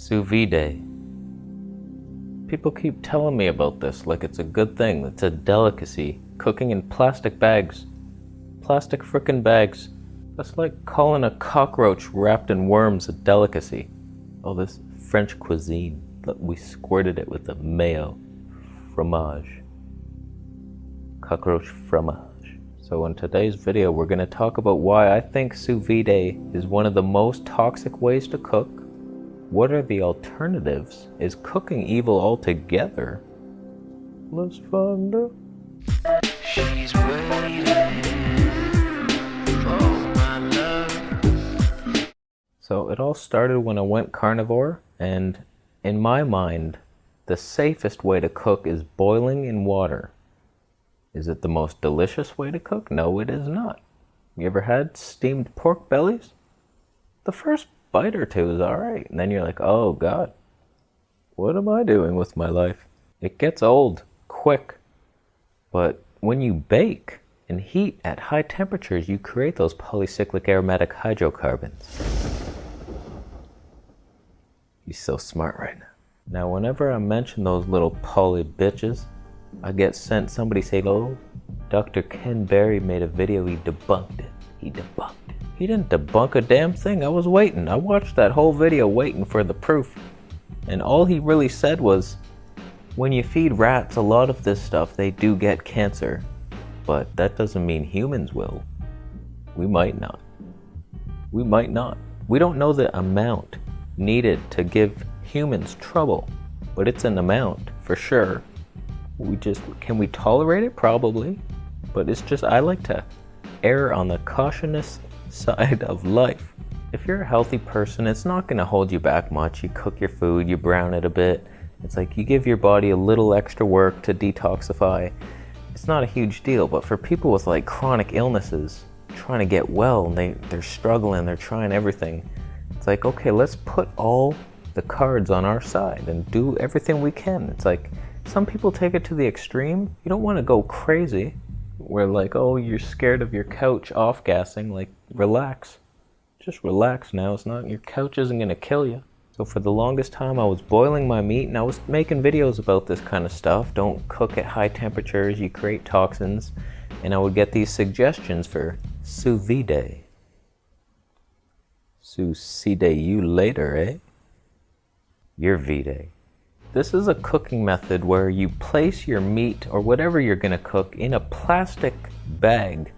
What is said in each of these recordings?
Sous vide. People keep telling me about this like it's a good thing. It's a delicacy. Cooking in plastic bags. Plastic frickin' bags. That's like calling a cockroach wrapped in worms a delicacy. Oh, this French cuisine. We squirted it with a mayo. Fromage. Cockroach fromage. So in today's video, we're going to talk about why I think sous vide is one of the most toxic ways to cook. What are the alternatives? Is cooking evil altogether? Let's find out. She's waiting for my love. So it all started when I went carnivore, and in my mind, the safest way to cook is boiling in water. Is it the most delicious way to cook? No, it is not. You ever had steamed pork bellies? The first bite or two is alright, and then you're like, oh god, what am I doing with my life? It gets old quick. But when you bake and heat at high temperatures, you create those polycyclic aromatic hydrocarbons. You're so smart right now. Now whenever I mention those little poly bitches, I get sent somebody saying, oh, Dr. Ken Berry made a video, he debunked it. He debunked it. He didn't debunk a damn thing. I was waiting. I watched that whole video waiting for the proof. And all he really said was, when you feed rats a lot of this stuff, they do get cancer. But that doesn't mean humans will. We might not. We might not. We don't know the amount needed to give humans trouble. But it's an amount, for sure. Can we tolerate it? Probably. But it's just, I like to err on the cautious side of life. If you're a healthy person, it's not going to hold you back much. You cook your food, you brown it a bit. It's like you give your body a little extra work to detoxify. It's not a huge deal, but for people with like chronic illnesses, trying to get well, and they're struggling, they're trying everything. It's like, okay, let's put all the cards on our side and do everything we can. It's like, some people take it to the extreme. You don't want to go crazy where like, oh, you're scared of your couch off-gassing. Like, relax. Just relax now. It's not, your couch isn't going to kill you. So for the longest time, I was boiling my meat, and I was making videos about this kind of stuff. Don't cook at high temperatures. You create toxins. And I would get these suggestions for sous vide. Sous vide you later, eh? You're vide. This is a cooking method where you place your meat or whatever you're going to cook in a plastic bag.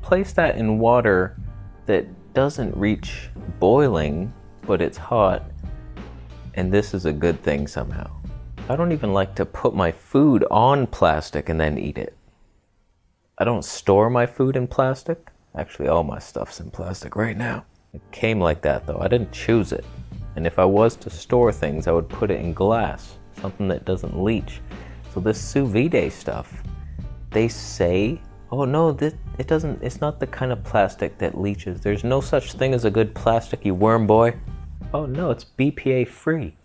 Place that in water that doesn't reach boiling, but it's hot. And this is a good thing somehow. I don't even like to put my food on plastic and then eat it. I don't store my food in plastic. Actually, all my stuff's in plastic right now. It came like that though. I didn't choose it. And if I was to store things, I would put it in glass, something that doesn't leach. So this sous vide stuff, they say, oh no, it doesn't, it's not the kind of plastic that leaches. There's no such thing as a good plastic, you worm boy. Oh no, it's BPA free.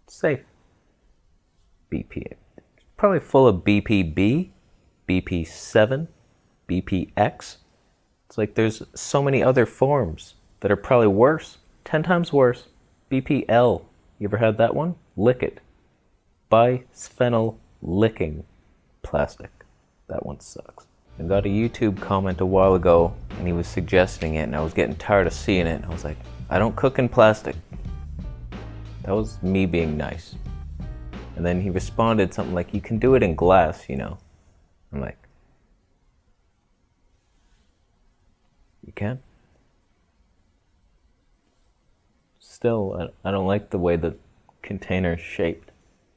It's safe. BPA. It's probably full of BPB, BP7, BPX. It's like there's so many other forms that are probably worse. 10 times worse. BPL. You ever had that one? Lick it. Bisphenol licking plastic. That one sucks. I got a YouTube comment a while ago, and he was suggesting it, and I was getting tired of seeing it. I was like, I don't cook in plastic. That was me being nice. And then he responded something like, you can do it in glass, you know. I'm like, you can? Still, I don't like the way the container's shaped,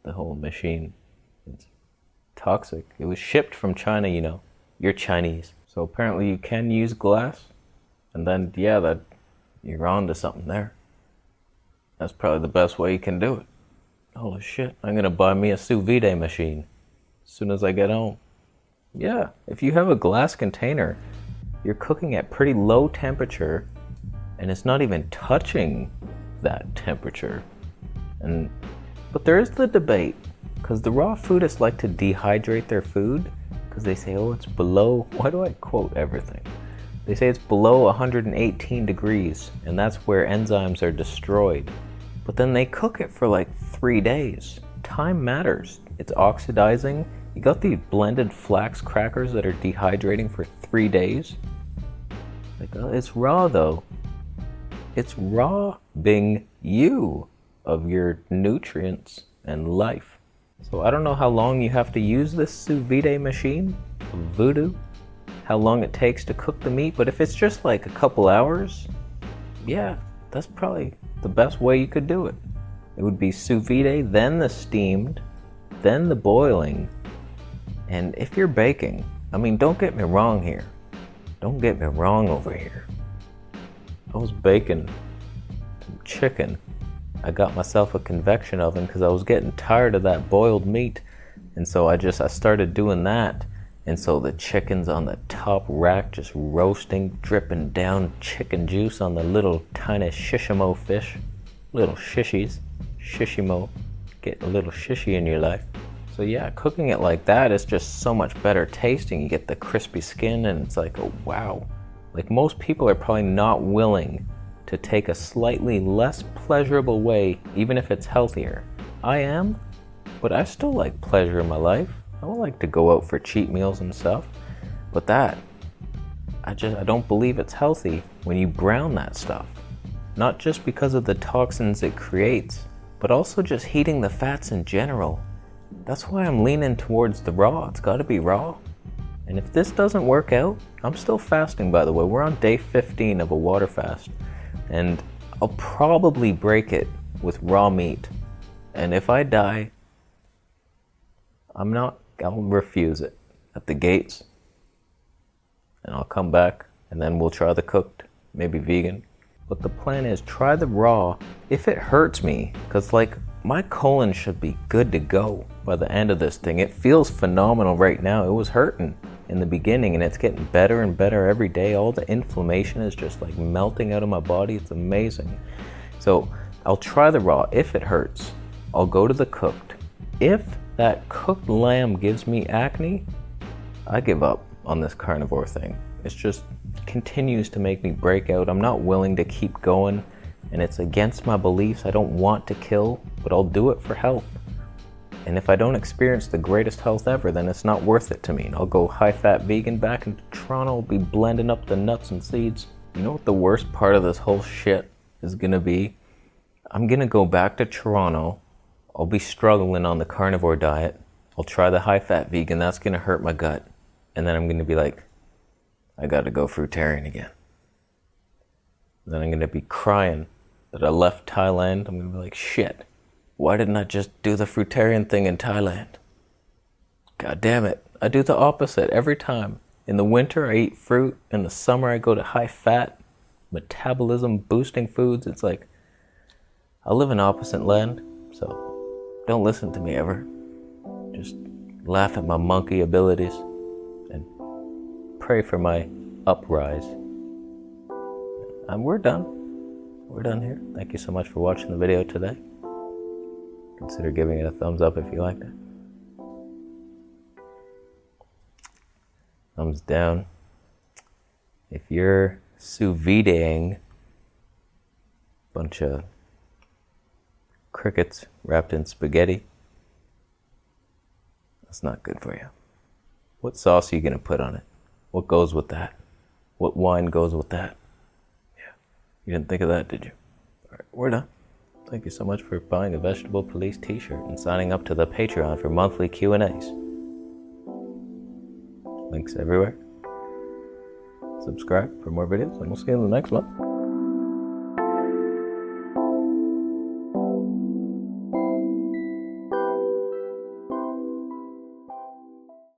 the whole machine. It's toxic. It was shipped from China, you know. You're Chinese. So apparently you can use glass, and then, yeah, you're on to something there. That's probably the best way you can do it. Holy shit, I'm gonna buy me a sous vide machine as soon as I get home. Yeah, if you have a glass container, you're cooking at pretty low temperature, and it's not even touching that temperature. But there is the debate, because the raw foodists like to dehydrate their food because they say, oh, it's below, why do I quote everything? They say it's below 118 degrees, and that's where enzymes are destroyed. but then they cook it for like 3 days. Time matters. It's oxidizing. You got these blended flax crackers that are dehydrating for 3 days. Like, it's raw though. It's robbing you of your nutrients and life. So I don't know how long you have to use this sous vide machine, Voodoo, how long it takes to cook the meat, but if it's just like a couple hours, yeah, that's probably the best way you could do it. It would be sous vide, then the steamed, then the boiling. And if you're baking, I mean, don't get me wrong here. Don't get me wrong over here. I was baking some chicken. I got myself a convection oven because I was getting tired of that boiled meat. And so I started doing that. And so the chicken's on the top rack, just roasting, dripping down chicken juice on the little tiny shishimo fish. Little shishies. Shishimo. Get a little shishy in your life. So yeah, cooking it like that is just so much better tasting. You get the crispy skin and it's like, oh wow. Like most people are probably not willing to take a slightly less pleasurable way, even if it's healthier. I am, but I still like pleasure in my life. I don't like to go out for cheat meals and stuff. But that, I don't believe it's healthy when you brown that stuff. Not just because of the toxins it creates, but also just heating the fats in general. That's why I'm leaning towards the raw. It's gotta be raw. And if this doesn't work out, I'm still fasting, by the way. We're on day 15 of a water fast. And I'll probably break it with raw meat. And if I die, I'll refuse it at the gates. And I'll come back and then we'll try the cooked, maybe vegan. But the plan is try the raw if it hurts me, because like my colon should be good to go by the end of this thing. It feels phenomenal right now. It was hurting in the beginning and it's getting better and better every day. All the inflammation is just like melting out of my body. It's amazing. So I'll try the raw. If it hurts, I'll go to the cooked. If that cooked lamb gives me acne, I give up on this carnivore thing. It's just continues to make me break out. I'm not willing to keep going, and it's against my beliefs. I don't want to kill, but I'll do it for health. And if I don't experience the greatest health ever, then it's not worth it to me. And I'll go high-fat vegan back into Toronto. I'll be blending up the nuts and seeds. You know what the worst part of this whole shit is gonna be? I'm gonna go back to Toronto. I'll be struggling on the carnivore diet. I'll try the high-fat vegan. That's gonna hurt my gut. And then I'm gonna be like, I gotta go fruitarian again. Then I'm gonna be crying that I left Thailand. I'm gonna be like, shit, why didn't I just do the fruitarian thing in Thailand? God damn it. I do the opposite every time. In the winter, I eat fruit. In the summer, I go to high-fat, metabolism boosting foods. It's like, I live in opposite land, so don't listen to me ever. Just laugh at my monkey abilities and pray for my uprise. And we're done. We're done here. Thank you so much for watching the video today. Consider giving it a thumbs up if you liked it. Thumbs down if you're sous videing a bunch of crickets wrapped in spaghetti. That's not good for you. What sauce are you gonna put on it? What goes with that? What wine goes with that? Yeah, you didn't think of that, did you? All right, we're done. Thank you so much for buying a Vegetable Police t-shirt and signing up to the Patreon for monthly Q&As. Links everywhere. Subscribe for more videos, and we'll see you in the next one.